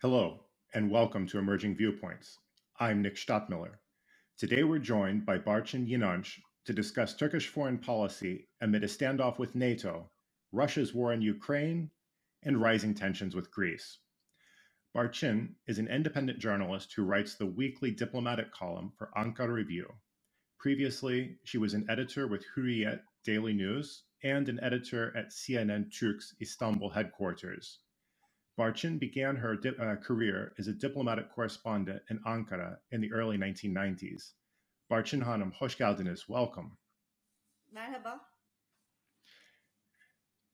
Hello, and welcome to Emerging Viewpoints. I'm Nick Stadtmiller. Today we're joined by Barçın Yinanç to discuss Turkish foreign policy amid a standoff with NATO, Russia's war in Ukraine, and rising tensions with Greece. Barçın is an independent journalist who writes the weekly diplomatic column for Ankara Review. Previously, she was an editor with Hürriyet Daily News and an editor at CNN Turk's Istanbul headquarters. Barçın began her career as a diplomatic correspondent in Ankara in the early 1990s. Barçın Hanım, hoş geldiniz. Welcome. Merhaba.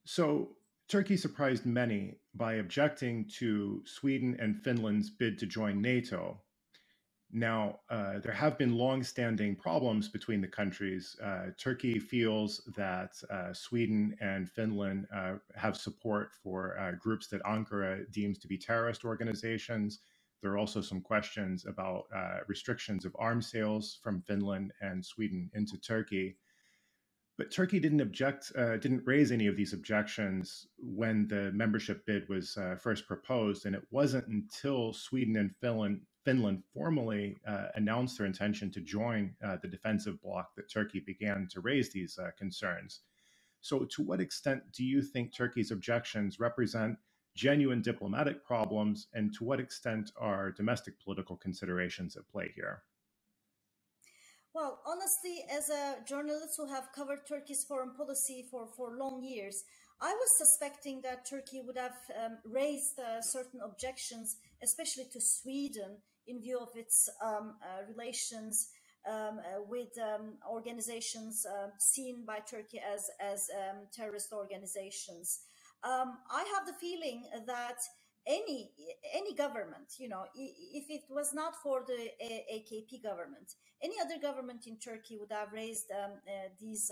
So, Turkey surprised many by objecting to Sweden and Finland's bid to join NATO. Now, there have been long-standing problems between the countries. Turkey feels that Sweden and Finland have support for groups that Ankara deems to be terrorist organizations. There are also some questions about restrictions of arms sales from Finland and Sweden into Turkey. But Turkey didn't raise any of these objections when the membership bid was first proposed, and it wasn't until Sweden and Finland formally announced their intention to join the defensive bloc that Turkey began to raise these concerns. So to what extent do you think Turkey's objections represent genuine diplomatic problems, and to what extent are domestic political considerations at play here? Well, honestly, as a journalist who have covered Turkey's foreign policy for long years, I was suspecting that Turkey would have raised certain objections, especially to Sweden, in view of its relations with organizations seen by Turkey as terrorist organizations. I have the feeling that any government, if it was not for the AKP government, any other government in Turkey would have raised these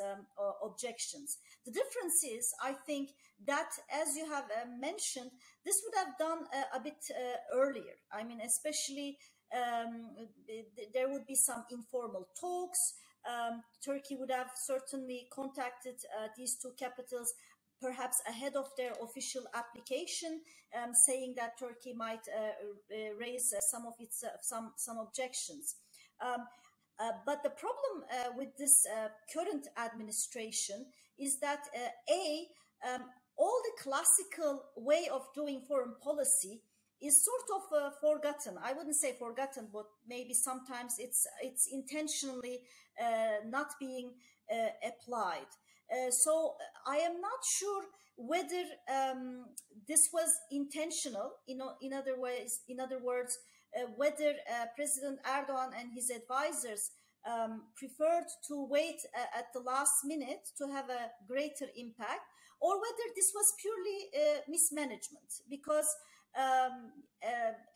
objections. The difference is, I think, that, as you have mentioned, this would have done a bit earlier. I mean, especially there would be some informal talks. Turkey would have certainly contacted these two capitals perhaps ahead of their official application, saying that Turkey might raise some of its some objections. But the problem with this current administration is that all the classical way of doing foreign policy is sort of forgotten. I wouldn't say forgotten, but maybe sometimes it's intentionally not being applied. So I am not sure whether this was intentional. In other words, whether President Erdogan and his advisors preferred to wait at the last minute to have a greater impact, or whether this was purely mismanagement. Because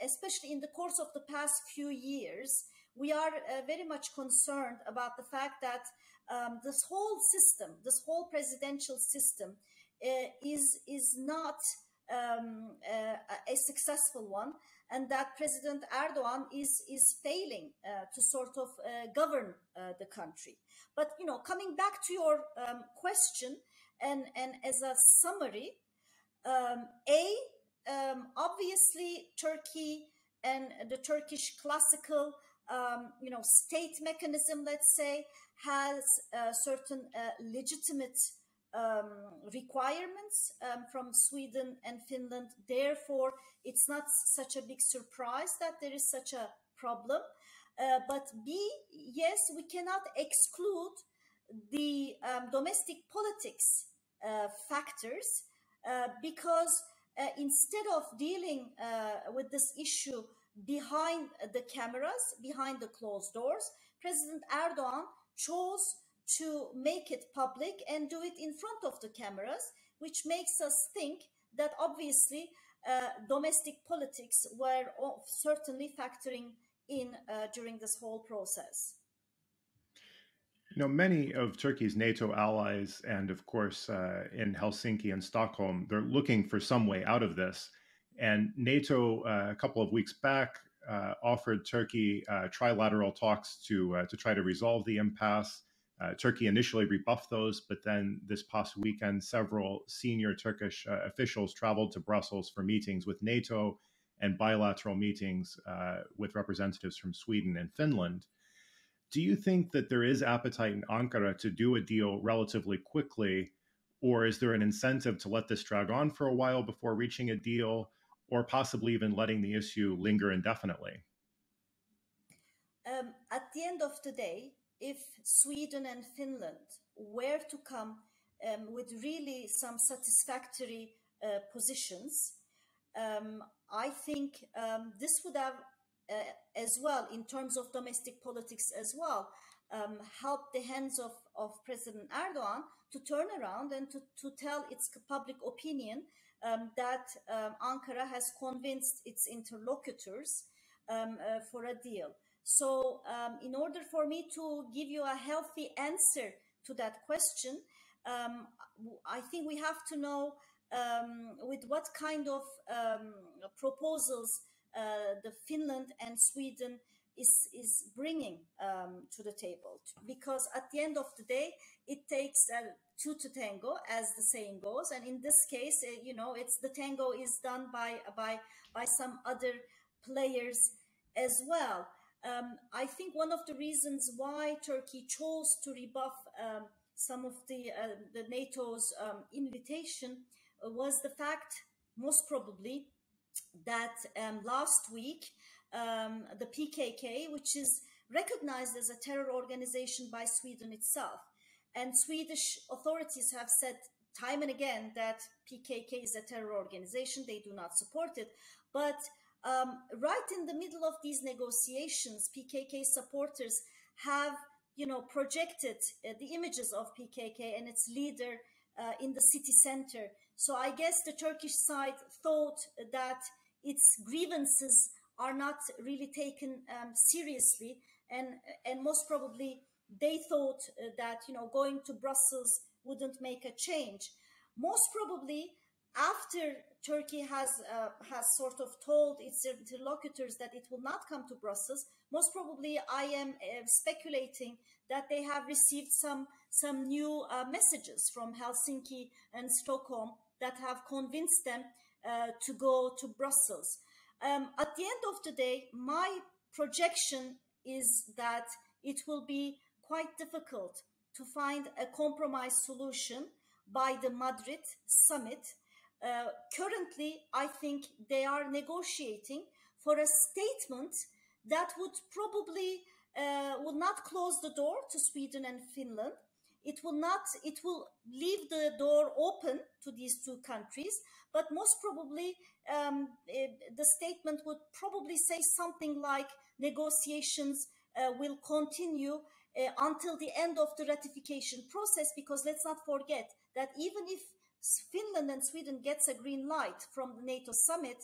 especially in the course of the past few years, we are very much concerned about the fact that this whole system, this whole presidential system, is not a successful one, and that President Erdogan is failing to sort of govern the country. But coming back to your question, and as a summary, obviously Turkey and the Turkish classical state mechanism, let's say, has certain legitimate requirements from Sweden and Finland. Therefore, it's not such a big surprise that there is such a problem. But yes, we cannot exclude the domestic politics factors because instead of dealing with this issue behind the cameras, behind the closed doors, President Erdogan chose to make it public and do it in front of the cameras, which makes us think that obviously domestic politics were certainly factoring in during this whole process. Many of Turkey's NATO allies, and of course in Helsinki and Stockholm, they're looking for some way out of this. And NATO, a couple of weeks back, offered Turkey trilateral talks to try to resolve the impasse. Turkey initially rebuffed those, but then this past weekend, several senior Turkish officials traveled to Brussels for meetings with NATO and bilateral meetings with representatives from Sweden and Finland. Do you think that there is appetite in Ankara to do a deal relatively quickly, or is there an incentive to let this drag on for a while before reaching a deal, or possibly even letting the issue linger indefinitely? At the end of the day, if Sweden and Finland were to come with really some satisfactory positions, I think this would have, as well, in terms of domestic politics as well, helped the hands of President Erdogan to turn around and to tell its public opinion that Ankara has convinced its interlocutors for a deal. So in order for me to give you a healthy answer to that question, I think we have to know with what kind of proposals the Finland and Sweden is bringing to the table. Because at the end of the day, it takes two to tango, as the saying goes. And in this case, it's the tango is done by some other players as well. I think one of the reasons why Turkey chose to rebuff some of the NATO's invitation was the fact, most probably, that last week the PKK, which is recognized as a terror organization by Sweden itself, and Swedish authorities have said time and again that PKK is a terror organization, they do not support it, but right in the middle of these negotiations, PKK supporters have, projected the images of PKK and its leader in the city center. So I guess the Turkish side thought that its grievances are not really taken seriously, and most probably they thought that going to Brussels wouldn't make a change. Most probably, after Turkey has sort of told its interlocutors that it will not come to Brussels, most probably I am speculating that they have received some new messages from Helsinki and Stockholm that have convinced them to go to Brussels. At the end of the day, my projection is that it will be quite difficult to find a compromise solution by the Madrid summit. Currently, I think they are negotiating for a statement that would probably will not close the door to Sweden and Finland. It will leave the door open to these two countries, but most probably the statement would probably say something like negotiations will continue until the end of the ratification process, because let's not forget that even if Finland and Sweden gets a green light from the NATO summit,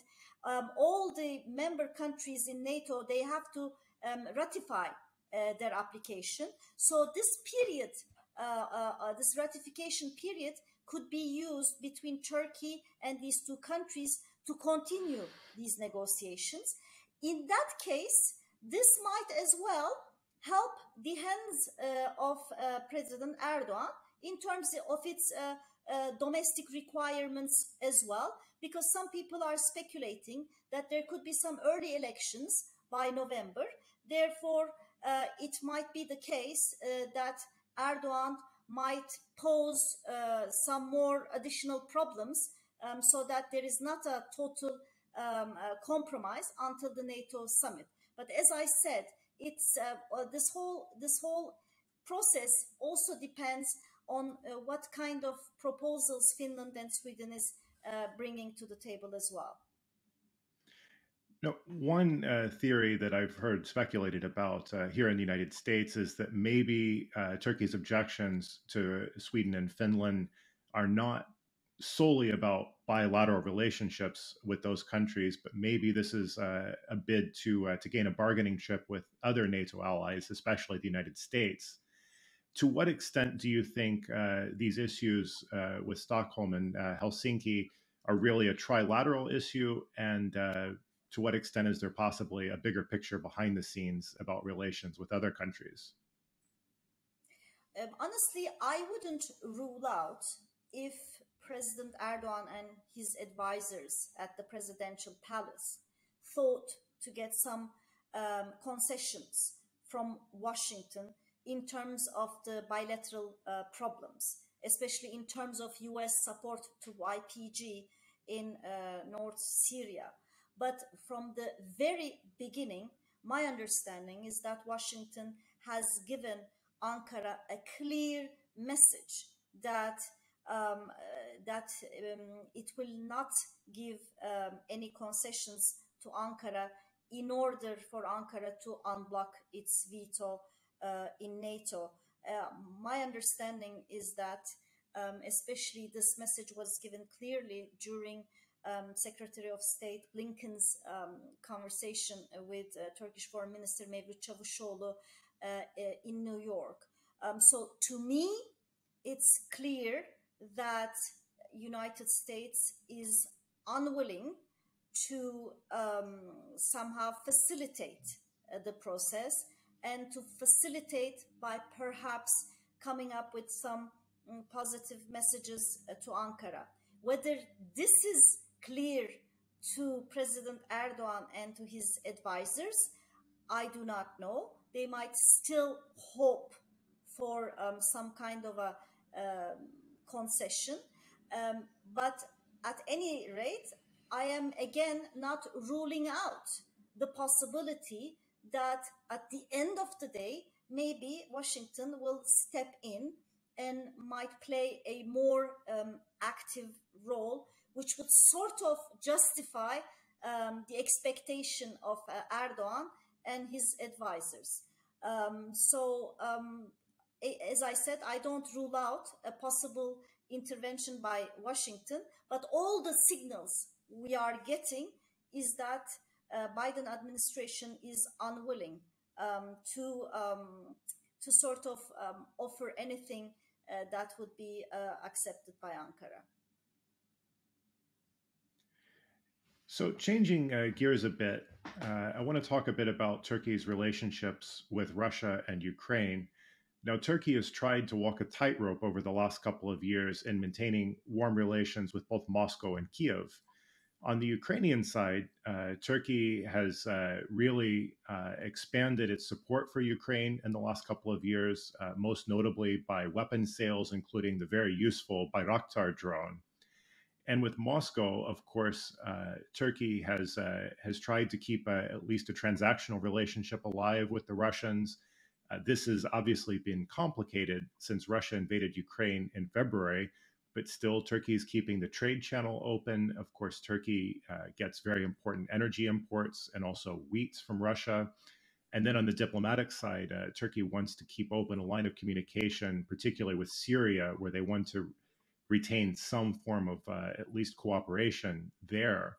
all the member countries in NATO, they have to ratify their application. So this period, this ratification period could be used between Turkey and these two countries to continue these negotiations. In that case, this might as well help the hands of President Erdogan in terms of its domestic requirements as well, because some people are speculating that there could be some early elections by November. Therefore, it might be the case that Erdogan might pose some more additional problems so that there is not a total compromise until the NATO summit. But as I said, it's this whole process also depends on what kind of proposals Finland and Sweden is bringing to the table as well. Now, one theory that I've heard speculated about here in the United States is that maybe Turkey's objections to Sweden and Finland are not solely about bilateral relationships with those countries, but maybe this is a bid to gain a bargaining chip with other NATO allies, especially the United States. To what extent do you think these issues with Stockholm and Helsinki are really a trilateral issue, and to what extent is there possibly a bigger picture behind the scenes about relations with other countries? Honestly, I wouldn't rule out if President Erdogan and his advisors at the presidential palace thought to get some concessions from Washington in terms of the bilateral problems, especially in terms of US support to YPG in North Syria. But from the very beginning, my understanding is that Washington has given Ankara a clear message that it will not give any concessions to Ankara in order for Ankara to unblock its veto in NATO. My understanding is that especially this message was given clearly during Secretary of State Blinken's conversation with Turkish Foreign Minister Mevlut Çavuşoğlu in New York. So to me, it's clear that United States is unwilling to somehow facilitate the process, and to facilitate by perhaps coming up with some positive messages to Ankara. Whether this is clear to President Erdogan and to his advisors, I do not know. They might still hope for some kind of a concession. But at any rate, I am again not ruling out the possibility that at the end of the day, maybe Washington will step in and might play a more active role, which would sort of justify the expectation of Erdogan and his advisors. As I said, I don't rule out a possible intervention by Washington, but all the signals we are getting is that Biden administration is unwilling to sort of offer anything that would be accepted by Ankara. So changing gears a bit, I want to talk a bit about Turkey's relationships with Russia and Ukraine. Now, Turkey has tried to walk a tightrope over the last couple of years in maintaining warm relations with both Moscow and Kyiv. On the Ukrainian side, Turkey has really expanded its support for Ukraine in the last couple of years, most notably by weapon sales, including the very useful Bayraktar drone. And with Moscow, of course, Turkey has tried to keep at least a transactional relationship alive with the Russians. This has obviously been complicated since Russia invaded Ukraine in February, but still Turkey is keeping the trade channel open. Of course, Turkey gets very important energy imports and also wheat from Russia. And then on the diplomatic side, Turkey wants to keep open a line of communication, particularly with Syria, where they want to retain some form of at least cooperation there.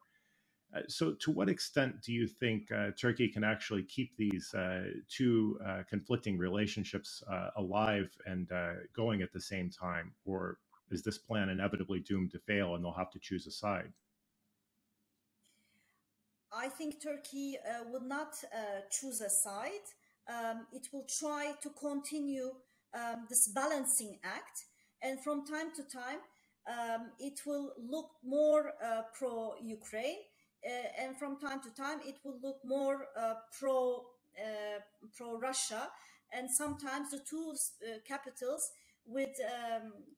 So to what extent do you think Turkey can actually keep these two conflicting relationships alive and going at the same time? Or is this plan inevitably doomed to fail and they'll have to choose a side? I think Turkey will not choose a side. It will try to continue this balancing act. And from time to time, it will look more pro-Ukraine. And from time to time, it will look more pro-Russia. And sometimes the two capitals would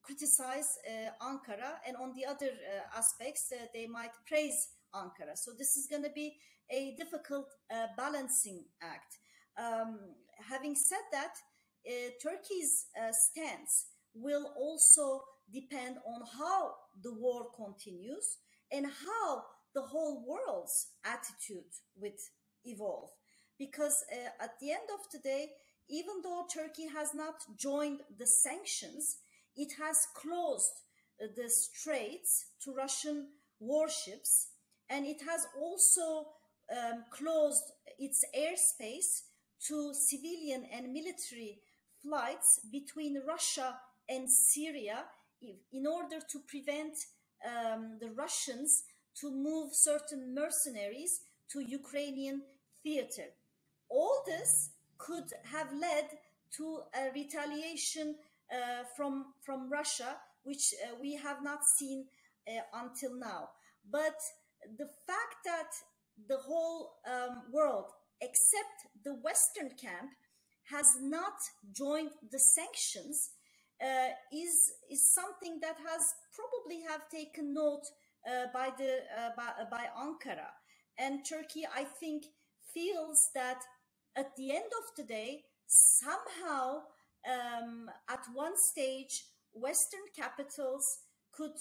criticize Ankara. And on the other aspects, they might praise Ankara. So this is going to be a difficult balancing act. Having said that, Turkey's stance will also depend on how the war continues and how the whole world's attitude would evolve. Because at the end of the day, even though Turkey has not joined the sanctions, it has closed the straits to Russian warships, and it has also closed its airspace to civilian and military flights between Russia and Syria in order to prevent the Russians to move certain mercenaries to Ukrainian theater. All this could have led to a retaliation from Russia, which we have not seen until now. But the fact that the whole world, except the Western camp, has not joined the sanctions is something that has probably have taken note by Ankara. And Turkey, I think, feels that at the end of the day, somehow at one stage, Western capitals could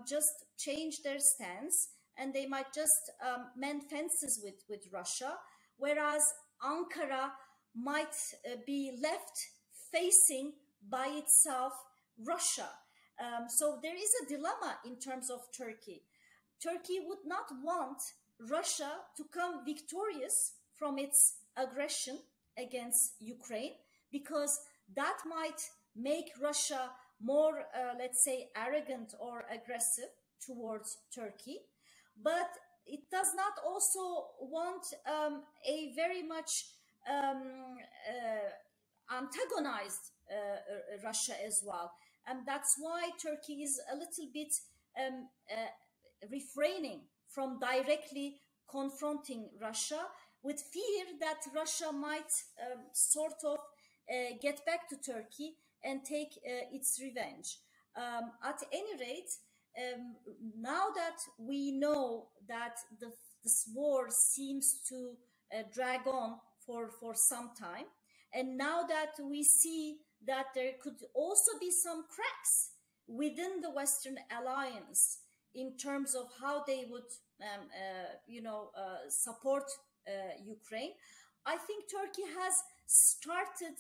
just change their stance, and they might just mend fences with Russia, whereas Ankara might be left facing by itself Russia. So there is a dilemma in terms of Turkey. Turkey would not want Russia to come victorious from its aggression against Ukraine, because that might make Russia more, let's say, arrogant or aggressive towards Turkey. But it does not also want a very much antagonized Russia as well. And that's why Turkey is a little bit refraining from directly confronting Russia, with fear that Russia might sort of get back to Turkey and take its revenge. At any rate, now that we know that this war seems to drag on for some time, and now that we see that there could also be some cracks within the Western alliance in terms of how they would, support Ukraine, I think Turkey has started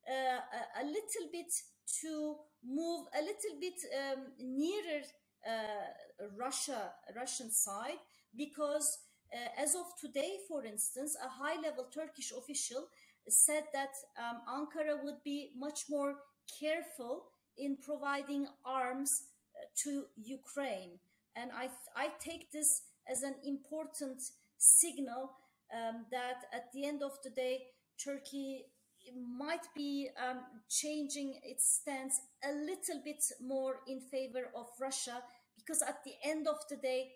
a little bit to move a little bit nearer Russian side, because as of today, for instance, a high-level Turkish official said that Ankara would be much more careful in providing arms to Ukraine. And I take this as an important signal that at the end of the day, Turkey might be changing its stance a little bit more in favor of Russia, because at the end of the day,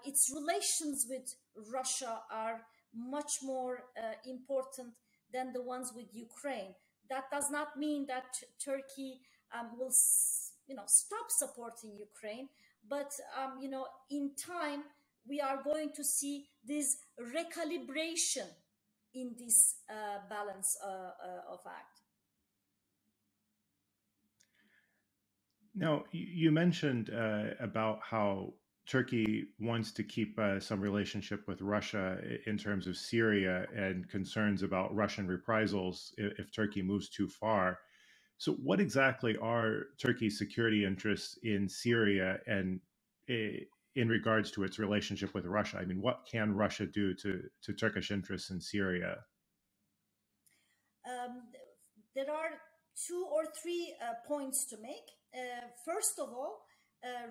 its relations with Russia are much more important than the ones with Ukraine. That does not mean that Turkey will, stop supporting Ukraine, but in time we are going to see this recalibration in this balance of act. Now, you mentioned about how Turkey wants to keep some relationship with Russia in terms of Syria, and concerns about Russian reprisals if Turkey moves too far. So what exactly are Turkey's security interests in Syria, and in regards to its relationship with Russia? I mean, what can Russia do to Turkish interests in Syria? There are two or three points to make. First of all,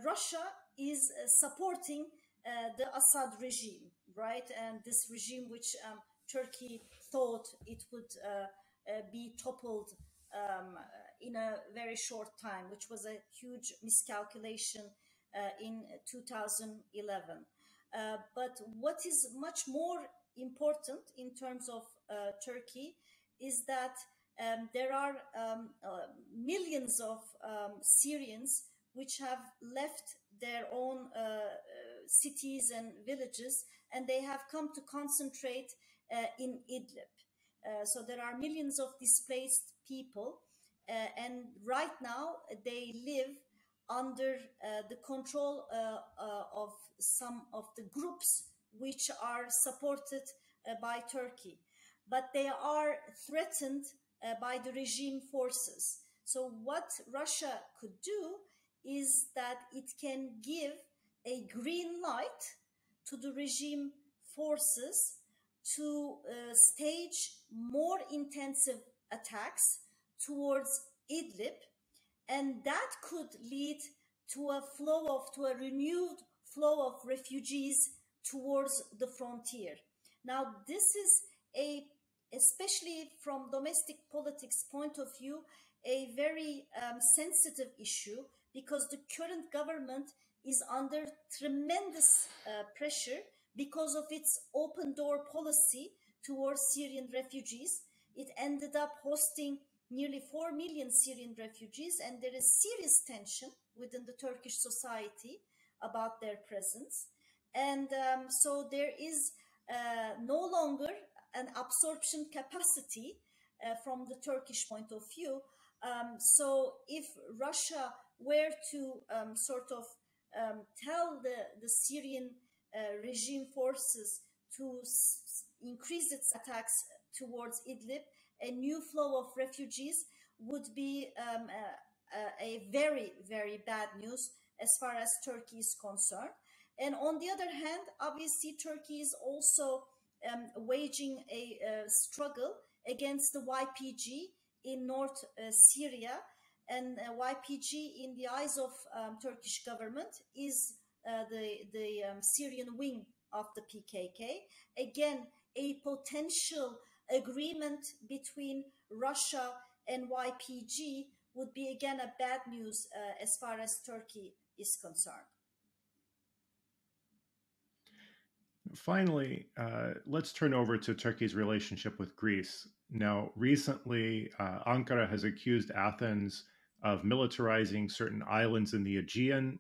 Russia is supporting the Assad regime, right? And this regime, which Turkey thought it would be toppled in a very short time, which was a huge miscalculation in 2011. But what is much more important in terms of Turkey is that there are millions of Syrians which have left their own cities and villages, and they have come to concentrate in Idlib. So there are millions of displaced people, and right now they live under the control of some of the groups which are supported by Turkey. But they are threatened by the regime forces. So what Russia could do is that it can give a green light to the regime forces to stage more intensive attacks towards Idlib, and that could lead to a renewed flow of refugees towards the frontier. Now, this is especially from domestic politics point of view, a very sensitive issue, because the current government is under tremendous pressure because of its open door policy towards Syrian refugees. It ended up hosting nearly 4 million Syrian refugees, and there is serious tension within the Turkish society about their presence. And so there is no longer an absorption capacity from the Turkish point of view. So if Russia were to tell the Syrian regime forces to increase its attacks towards Idlib, a new flow of refugees would be a very, very bad news as far as Turkey is concerned. And on the other hand, obviously, Turkey is also waging a struggle against the YPG in North Syria. And YPG, in the eyes of Turkish government, is the Syrian wing of the PKK. Again, a potential agreement between Russia and YPG would be, again, a bad news as far as Turkey is concerned. Finally, let's turn over to Turkey's relationship with Greece. Now, recently, Ankara has accused Athens of militarizing certain islands in the Aegean,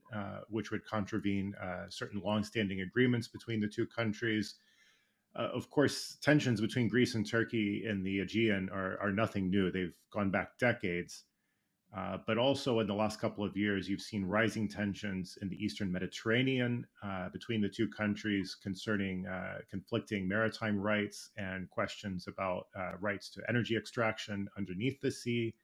which would contravene certain longstanding agreements between the two countries. Of course, tensions between Greece and Turkey in the Aegean are nothing new. They've gone back decades. But also in the last couple of years, you've seen rising tensions in the Eastern Mediterranean between the two countries concerning conflicting maritime rights and questions about rights to energy extraction underneath the sea.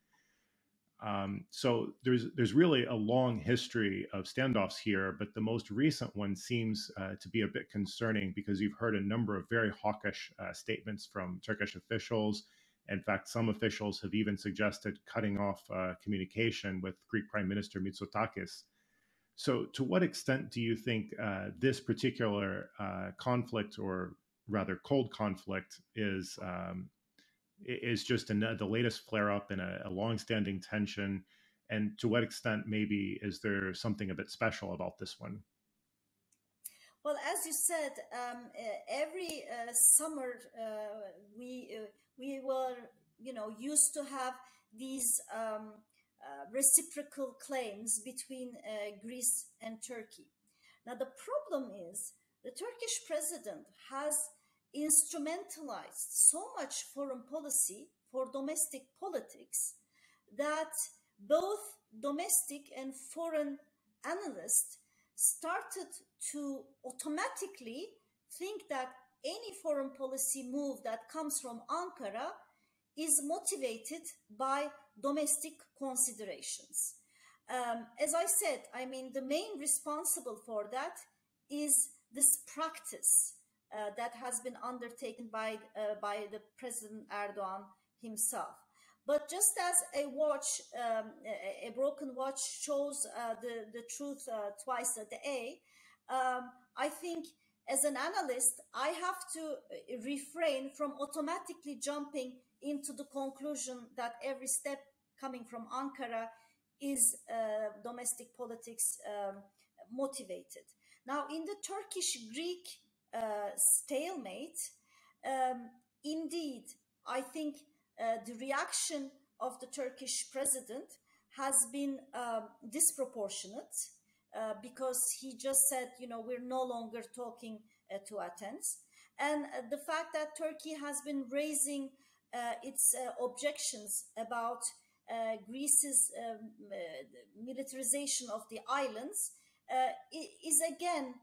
So there's really a long history of standoffs here, but the most recent one seems to be a bit concerning because you've heard a number of very hawkish statements from Turkish officials. In fact, some officials have even suggested cutting off communication with Greek Prime Minister Mitsotakis. So to what extent do you think this particular conflict, or rather cold conflict, is just the latest flare-up in a long-standing tension? And to what extent maybe is there something a bit special about this one? Well, as you said, every summer we were, used to have these reciprocal claims between Greece and Turkey. Now, the problem is the Turkish president has instrumentalized so much foreign policy for domestic politics that both domestic and foreign analysts started to automatically think that any foreign policy move that comes from Ankara is motivated by domestic considerations. As I said, the main responsible for that is this practice that has been undertaken by the President Erdogan himself. But just as a watch, a broken watch shows the truth twice a day, I think as an analyst, I have to refrain from automatically jumping into the conclusion that every step coming from Ankara is domestic politics motivated. Now, in the Turkish-Greek stalemate, indeed, I think the reaction of the Turkish president has been disproportionate because he just said, we're no longer talking to Athens. And the fact that Turkey has been raising its objections about Greece's militarization of the islands is again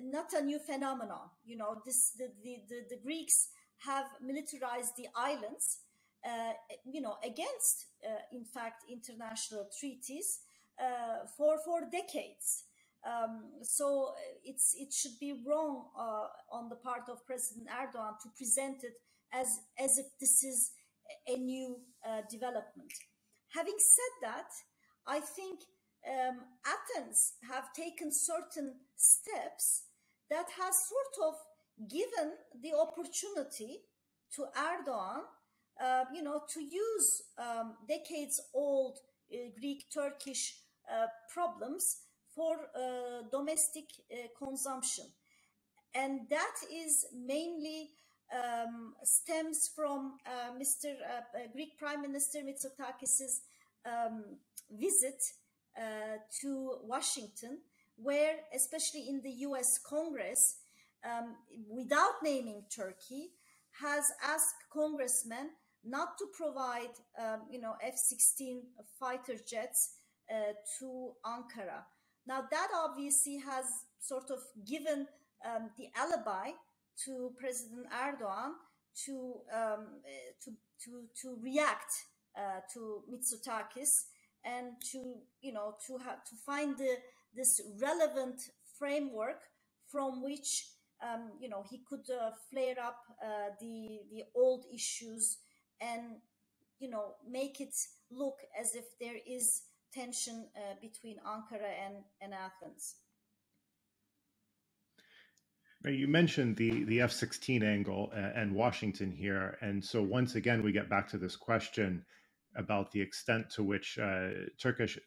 not a new phenomenon. The Greeks have militarized the islands, against, in fact, international treaties for decades. So it should be wrong on the part of President Erdogan to present it as if this is a new development. Having said that, I think Athens have taken certain steps that has sort of given the opportunity to Erdogan, to use decades-old Greek-Turkish problems for domestic consumption. And that is mainly stems from Greek Prime Minister Mitsotakis's visit to Washington, where, especially in the U.S. Congress, without naming Turkey, has asked congressmen not to provide, F-16 fighter jets to Ankara. Now, that obviously has sort of given the alibi to President Erdogan to react to Mitsotakis and to find this relevant framework from which he could flare up the old issues and make it look as if there is tension between Ankara and Athens. Now, you mentioned the F-16 angle and Washington here, and so once again we get back to this question about the extent to which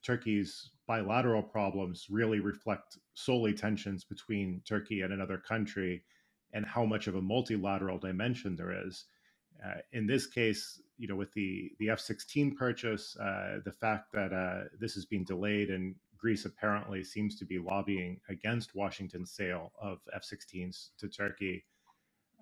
Turkey's bilateral problems really reflect solely tensions between Turkey and another country, and how much of a multilateral dimension there is. In this case, with the F-16 purchase, the fact that this has been delayed, and Greece apparently seems to be lobbying against Washington's sale of F-16s to Turkey,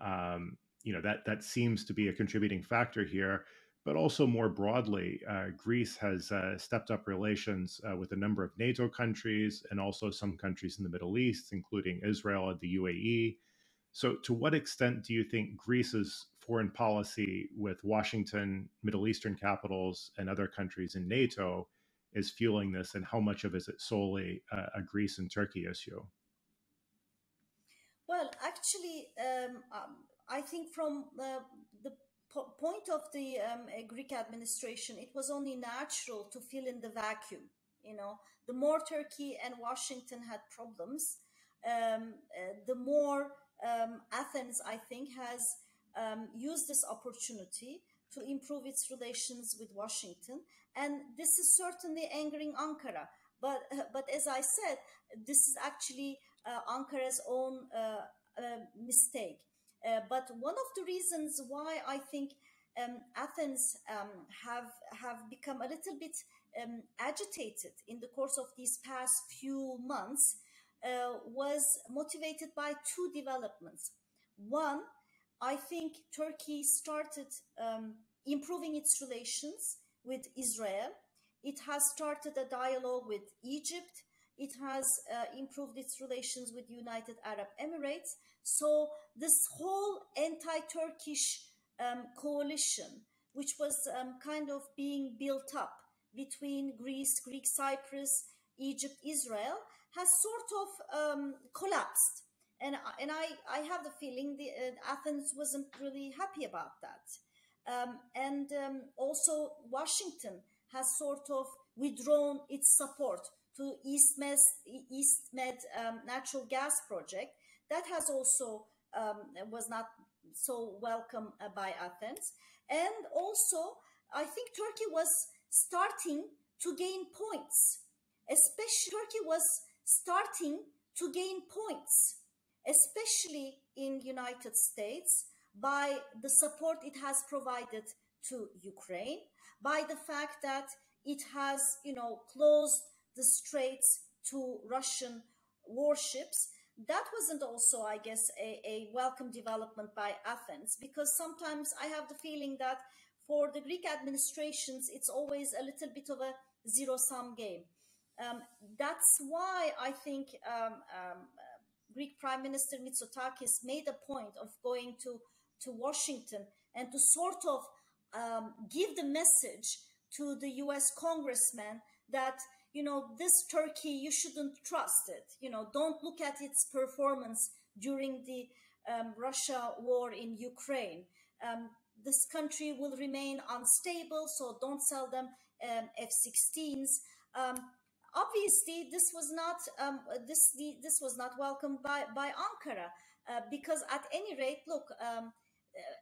that seems to be a contributing factor here. But also more broadly, Greece has stepped up relations with a number of NATO countries and also some countries in the Middle East, including Israel and the UAE. So to what extent do you think Greece's foreign policy with Washington, Middle Eastern capitals, and other countries in NATO is fueling this, and how much of it is it solely a Greece and Turkey issue? Well, actually, I think from the point of the Greek administration, it was only natural to fill in the vacuum. The more Turkey and Washington had problems, the more Athens, I think, has used this opportunity to improve its relations with Washington, and this is certainly angering Ankara. But as I said, this is actually Ankara's own mistake. But one of the reasons why I think Athens have become a little bit agitated in the course of these past few months was motivated by two developments. One, I think Turkey started improving its relations with Israel. It has started a dialogue with Egypt. It has improved its relations with United Arab Emirates. So this whole anti-Turkish coalition, which was kind of being built up between Greece, Greek Cyprus, Egypt, Israel, has sort of collapsed. And I have the feeling Athens wasn't really happy about that. Also Washington has sort of withdrawn its support to East Med natural gas project. That has also was not so welcome by Athens. And also, I think Turkey was starting to gain points. Especially Turkey was starting to gain points, especially in United States, by the support it has provided to Ukraine, by the fact that it has, closed the straits to Russian warships. That wasn't also, I guess, a welcome development by Athens, because sometimes I have the feeling that for the Greek administrations, it's always a little bit of a zero-sum game. That's why I think Greek Prime Minister Mitsotakis made a point of going to Washington and to sort of give the message to the US congressman that, this Turkey, you shouldn't trust it. Don't look at its performance during the Russia war in Ukraine. This country will remain unstable, so don't sell them F-16s. Obviously, this was not this was not welcomed by Ankara, because at any rate, look,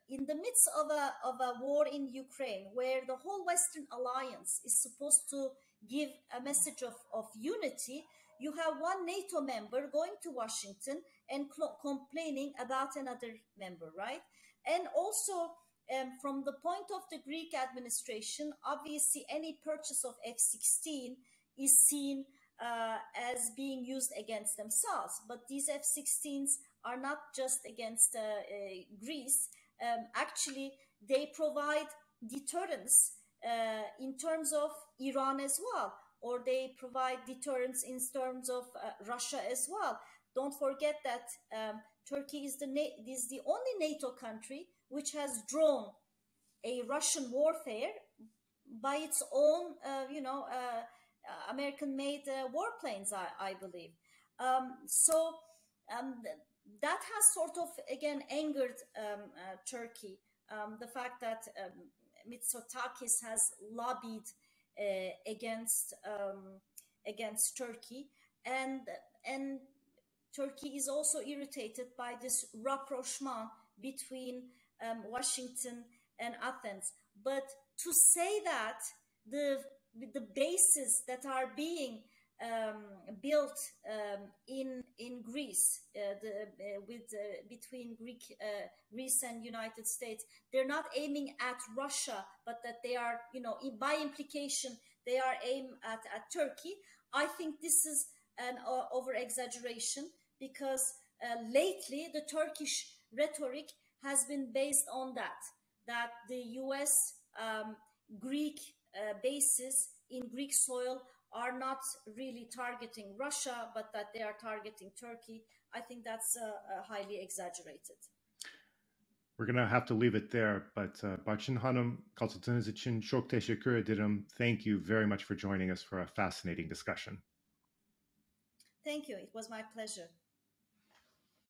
in the midst of a war in Ukraine, where the whole Western alliance is supposed to give a message of unity, you have one NATO member going to Washington and complaining about another member, right? And also, from the point of the Greek administration, obviously any purchase of F-16 is seen as being used against themselves. But these F-16s are not just against Greece. Actually, they provide deterrence in terms of Iran as well, or they provide deterrence in terms of Russia as well. Don't forget that Turkey is the only NATO country which has drawn a Russian warfare by its own, American-made warplanes, I believe. So that has sort of, again, angered Turkey. The fact that Mitsotakis has lobbied against Turkey, and Turkey is also irritated by this rapprochement between Washington and Athens. But to say that the bases that are being built in Greece, between Greece and United States, they're not aiming at Russia, but that they are, by implication, they are aimed at Turkey. I think this is an over-exaggeration, because lately the Turkish rhetoric has been based on that the U.S. Greek bases in Greek soil are not really targeting Russia, but that they are targeting Turkey. I think that's highly exaggerated. We're going to have to leave it there, but Barçın Hanım, katıldığınız için çok teşekkür ederim. Thank you very much for joining us for a fascinating discussion. Thank you. It was my pleasure.